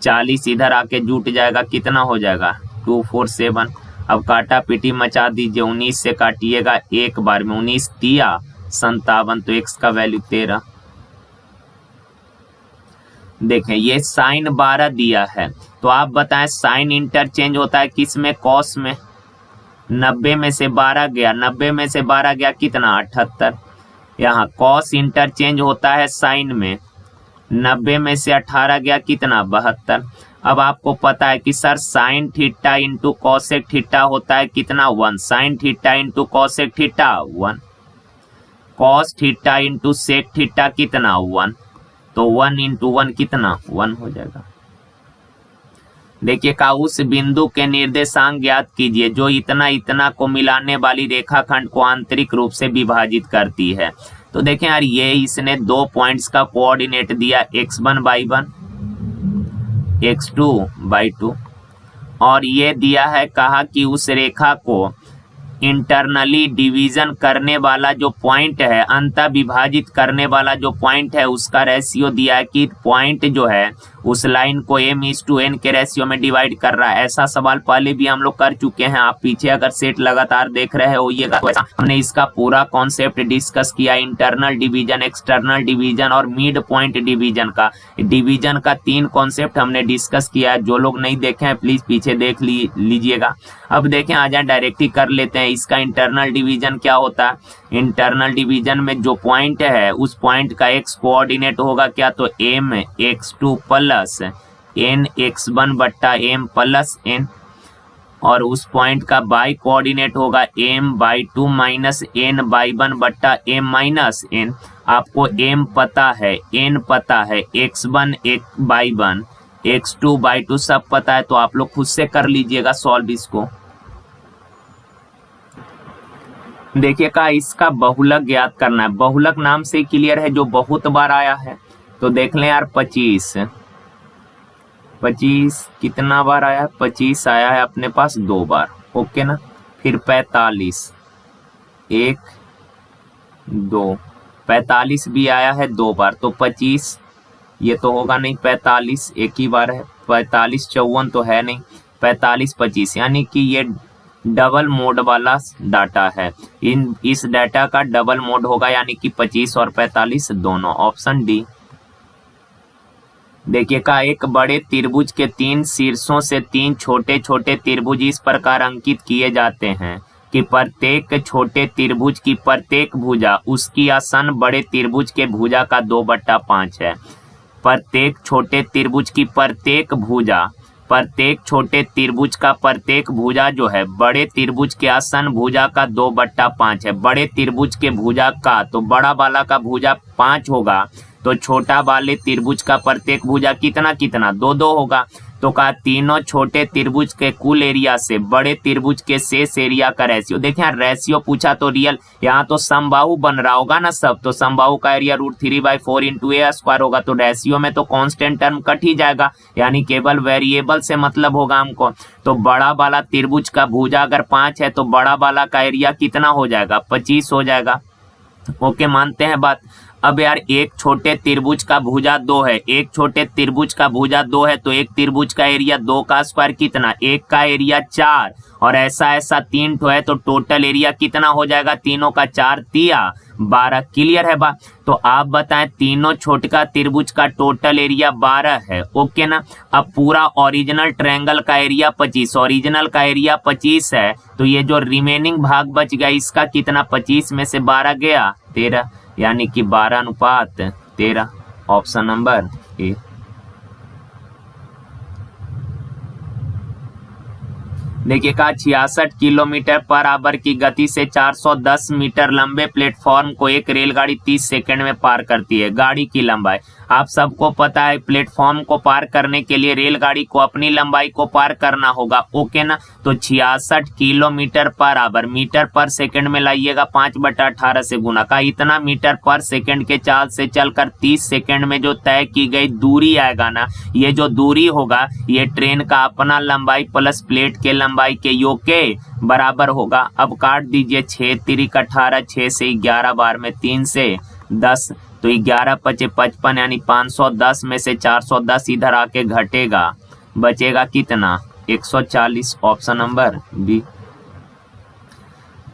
40 इधर आके जुट जाएगा कितना हो जाएगा, 247। अब काटा पीटी मचा दीजिए, 19 से काटिएगा एक बार में, 19 तिया 57, तो x का वैल्यू 13। देखें ये साइन 12 दिया है, तो आप बताएं साइन इंटरचेंज होता है किस में, कॉस में। 90 में से 12 गया, 90 में से 12 गया कितना 78। यहाँ कॉस इंटरचेंज होता है साइन में, 90 में से 18 गया कितना 72। अब आपको पता है कि sir sine theta into cosec theta होता है कितना 1, sine theta into cosec theta 1, cos theta into sec theta कितना 1, तो 1 इंटू 1 कितना 1 हो जाएगा। देखिए का उस बिंदु के निर्देशांक ज्ञात कीजिए जो इतना इतना को मिलाने वाली रेखाखंड को आंतरिक रूप से विभाजित करती है। तो देखें यार ये इसने 2 पॉइंट्स का कोऑर्डिनेट दिया, x1/1 x2/2, और ये दिया है कहा कि उस रेखा को इंटरनली डिवीजन करने वाला जो पॉइंट है, अंत विभाजित करने वाला जो पॉइंट है, उसका रेशियो दिया है कि पॉइंट जो है उस लाइन को m/n के रेशियो में डिवाइड कर रहा है। ऐसा सवाल पहले भी हम लोग कर चुके हैं। आप पीछे अगर सेट लगातार देख रहे होइएगा तो हमने इसका पूरा कॉन्सेप्ट डिस्कस किया, इंटरनल डिवीजन, एक्सटर्नल डिवीजन और मिड पॉइंट डिवीजन का। डिवीजन का 3 कॉन्सेप्ट हमने डिस्कस किया है। जो लोग नहीं देखे हैं प्लीज पीछे देख लीजिएगा। अब देखें, आ जाए डायरेक्ट ही कर लेते हैं। इसका इंटरनल डिवीजन क्या होता है? इंटरनल डिवीजन में जो पॉइंट है उस पॉइंट का x कोऑर्डिनेट होगा क्या? तो mx2 प्लस nx1 बट्टा m प्लस n, और उस पॉइंट का y कोऑर्डिनेट होगा m/2 माइनस n/1 बट्टा m माइनस n। आपको m पता है, n पता है, x1 1/1, x2/2 सब पता है, तो आप लोग खुद से कर लीजिएगा सॉल्व इसको। देखिए का इसका बहुलक ज्ञात करना है। बहुलक नाम से क्लियर है, जो बहुत बार आया है। तो देख लें यार, 25 कितना बार आया है? 25 आया है अपने पास 2 बार, ओके ना। फिर 45 1 2, 45 भी आया है 2 बार, तो 25 ये तो होगा नहीं, 45 एक ही बार है, 45 54 तो है नहीं, 45 25, यानी कि ये डबल मोड वाला डाटा है। इस डाटा का डबल मोड होगा, यानी कि 25 और 45 दोनों, ऑप्शन डी। देखिए का एक बड़े त्रिभुज के 3 शीर्षों से 3 छोटे छोटे त्रिभुज इस प्रकार अंकित किए जाते हैं कि प्रत्येक छोटे त्रिभुज की प्रत्येक भुजा उसकी आसन बड़े त्रिभुज के भुजा का 2/5 है। प्रत्येक छोटे त्रिभुज की प्रत्येक छोटे त्रिभुज का प्रत्येक भुजा जो है बड़े त्रिभुज के आसन भुजा का 2/5 है। बड़े त्रिभुज के भुजा का, तो बड़ा वाला का भुजा 5 होगा, तो छोटा वाले त्रिभुज का प्रत्येक भुजा कितना 2 होगा। तो कहा तीनों छोटे त्रिभुज के कुल एरिया से बड़े त्रिभुज के शेष एरिया का रेशियो। देखें यार, रेशियो पूछा तो रियल, यहाँ तो समबाहु बन रहा होगा ना सब, तो समबाहु का एरिया √3/4 इंटू a² होगा, तो रेशियो में तो कांस्टेंट टर्म कट ही जाएगा, यानी केवल वेरिएबल से मतलब होगा हमको। तो बड़ा वाला त्रिभुज का भुजा अगर 5 है तो बड़ा वाला का एरिया कितना हो जाएगा? 25 हो जाएगा, ओके मानते हैं बात। अब यार एक छोटे त्रिभुज का भुजा 2 है, एक छोटे त्रिभुज का भुजा 2 है, तो एक त्रिभुज का एरिया 2 का स्क्वायर कितना? 1 का एरिया 4, और ऐसा 3 ठो है, तो टोटल एरिया कितना हो जाएगा? तीनों का 4 तिया 12। क्लियर है बात? तो आप बताएं, तीनों छोटका त्रिभुज का टोटल एरिया 12 है, ओके ना। अब पूरा ओरिजिनल ट्रायंगल का एरिया 25, ओरिजिनल का एरिया 25 है, तो ये जो रिमेनिंग भाग बच गया इसका कितना? 25 में से 12 गया 13, यानी कि 12:13, ऑप्शन नंबर ए। देखिए का 66 किलोमीटर पर आवर की गति से 410 मीटर लंबे प्लेटफॉर्म को एक रेलगाड़ी 30 सेकंड में पार करती है। गाड़ी की लंबाई आप सबको पता है, प्लेटफॉर्म को पार करने के लिए रेलगाड़ी को अपनी लंबाई को पार करना होगा, ओके ना। तो 66 किलोमीटर पर आवर, मीटर पर सेकंड में लाइएगा 5/18 से गुना का, इतना मीटर पर सेकंड के चाल से चलकर 30 सेकंड में जो तय की गई दूरी आएगा ना, ये जो दूरी होगा ये ट्रेन का अपना लंबाई प्लस प्लेट के लंबाई के योग के बराबर होगा। अब काट दीजिए, 6 3 18, 6 से 11 बार में 3 से 10, तो 11 5 55, यानी 510 में से 410 इधर आके घटेगा, बचेगा कितना? 140, ऑप्शन नंबर बी।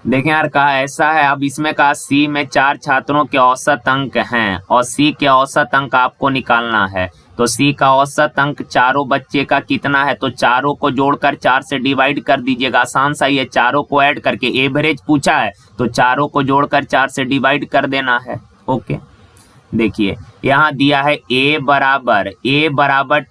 देखें यार कहा ऐसा है, अब इसमें कहा सी में 4 छात्रों के औसत अंक हैं और सी के औसत अंक आपको निकालना है। तो सी का औसत अंक चारों बच्चे का कितना है? तो चारों को जोड़कर 4 से डिवाइड कर दीजिएगा, आसान सा ही है। चारों को ऐड करके एवरेज पूछा है, तो चारों को जोड़कर 4 से डिवाइड कर देना है, ओके। देखिए यहाँ दिया है a बराबर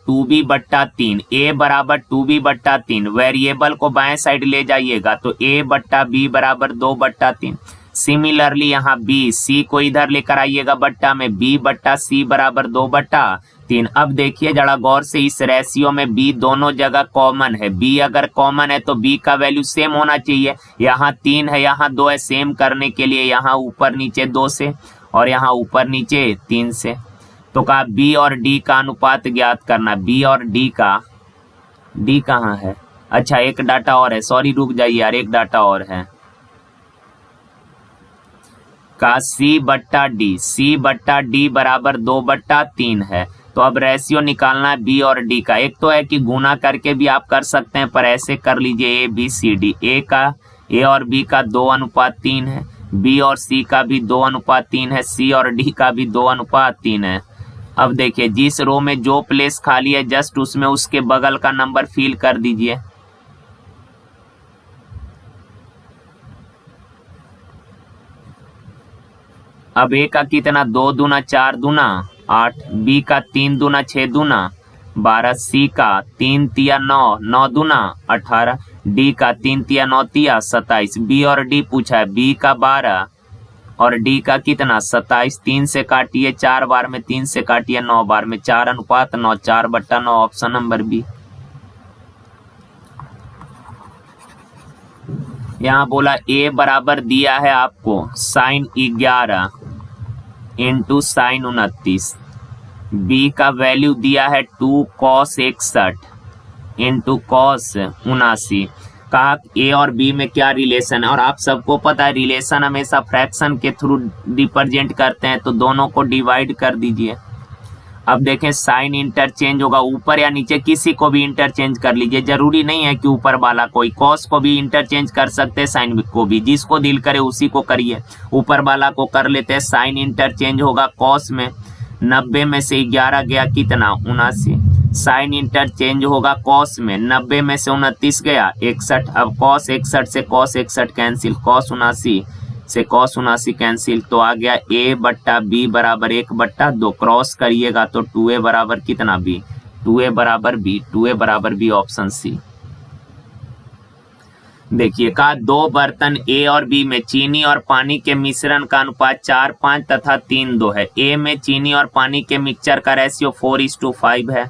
2b/3, a बराबर 2b/3, वेरिएबल को बाएं साइड ले जाइएगा तो a/b बराबर 2/3। सिमिलरली यहाँ b, c को इधर लेकर आइएगा बट्टा में, b/c बराबर 2/3। अब देखिए जरा गौर से, इस रेशियो में b दोनों जगह कॉमन है, b अगर कॉमन है तो b का वैल्यू सेम होना चाहिए। यहाँ 3 है, यहाँ 2 है, सेम करने के लिए यहाँ ऊपर नीचे 2 से और यहाँ ऊपर नीचे 3 से। तो कहा b और d का अनुपात ज्ञात करना। b और d का, d कहाँ है? अच्छा एक डाटा और है, सॉरी रुक जाइए यार, एक डाटा और है, का C बट्टा D बराबर 2/3 है। तो अब रेशियो निकालना है B और D का। एक तो है कि गुना करके भी आप कर सकते हैं, पर ऐसे कर लीजिए ABCD। A और B का 2:3 है, B और C का भी 2:3 है, C और D का भी 2:3 है। अब देखिए जिस रो में जो प्लेस खाली है जस्ट उसमें उसके बगल का नंबर फिल कर दीजिए। अब A का कितना 2 दूना 4 दूना 8, B का 3 दूना 6 दूना 12, C का 3 तिया 9 9 दूना 18, D का 3 तिया 9 तिया 27। B और D पूछा है, B का 12 और D का कितना 27। 3 से काटिए 4 बार में, 3 से काटिए 9 बार में, 4:9, 4/9, ऑप्शन नंबर बी। यहाँ बोला A बराबर दिया है आपको sin 11 इंटू sin 29, B का वैल्यू दिया है 2 cos 61 इंटू cos 79। कहा A और B में क्या रिलेशन है, और आप सबको पता है रिलेशन हमेशा फ्रैक्शन के थ्रू रिप्रेजेंट करते हैं, तो दोनों को डिवाइड कर दीजिए। अब देखें साइन इंटरचेंज होगा, ऊपर या नीचे किसी को भी इंटरचेंज कर लीजिए, जरूरी नहीं है कि ऊपर वाला कोई। कॉस को भी इंटरचेंज कर सकते हैं, साइन को भी, जिसको दिल करे उसी को करिए। ऊपर वाला को कर लेते हैं, साइन इंटरचेंज होगा कॉस में 90 में से 11 गया कितना 79। साइन इंटरचेंज होगा कॉस में 90 में से 29 गया 61। अब कॉस 61 से कॉस 61 कैंसिल, कॉस 79 से कॉस 79 कैंसिल, तो आ गया A बट्टा B बराबर 1/2। क्रॉस करिएगा तो 2A बराबर कितना B, 2A बराबर B, 2A बराबर B, ऑप्शन सी। देखिए कहा 2 बर्तन A और B में चीनी और पानी के मिश्रण का अनुपात 4:5 तथा 3:2 है। A में चीनी और पानी के मिक्सचर का रेशियो 4:5 है,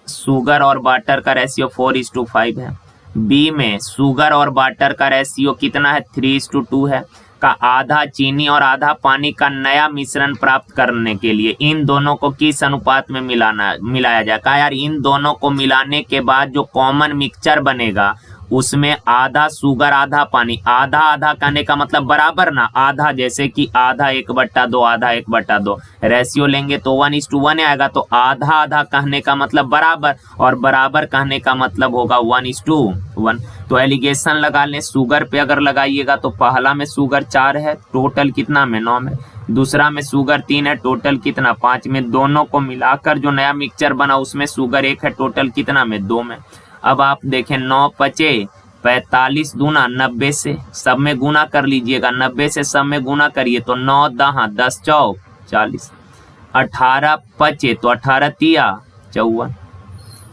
शुगर और वाटर का रेशियो 4:5 है। बी में शुगर और वाटर का रेशियो कितना है 3:2 है। का आधा चीनी और आधा पानी का नया मिश्रण प्राप्त करने के लिए इन दोनों को किस अनुपात में मिलाया जाए। कहा यार इन दोनों को मिलाने के बाद जो कॉमन मिक्सचर बनेगा उसमें आधा शुगर आधा पानी, आधा आधा कहने का मतलब बराबर ना, आधा जैसे कि आधा 1/2 आधा 1/2 रेशियो लेंगे तो 1:1 आएगा। तो आधा आधा कहने का मतलब बराबर, और बराबर कहने का मतलब होगा 1:1। तो एलिगेशन लगा लें। शुगर पे अगर लगाइएगा तो पहला में शुगर 4 है, टोटल कितना में 9 में, दूसरा में शुगर 3 है, टोटल कितना 5 में, दोनों को मिलाकर जो नया मिक्सचर बना उसमें शुगर 1 है, टोटल कितना में 2 में। अब आप देखें 9×5 45 दूना 90 से सब में गुना कर लीजिएगा, 90 से सब में गुना करिए तो 9 10 10 चौक 40, 18×5 तो 18 तिया 54,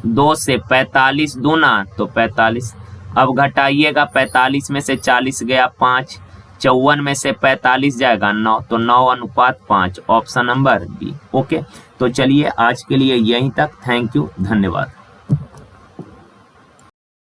2 से 45 दूना तो 45। अब घटाइएगा 45 में से 40 गया 5, 54 में से 45 जाएगा 9, तो 9:5, ऑप्शन नंबर बी। ओके, तो चलिए आज के लिए यहीं तक। थैंक यू, धन्यवाद।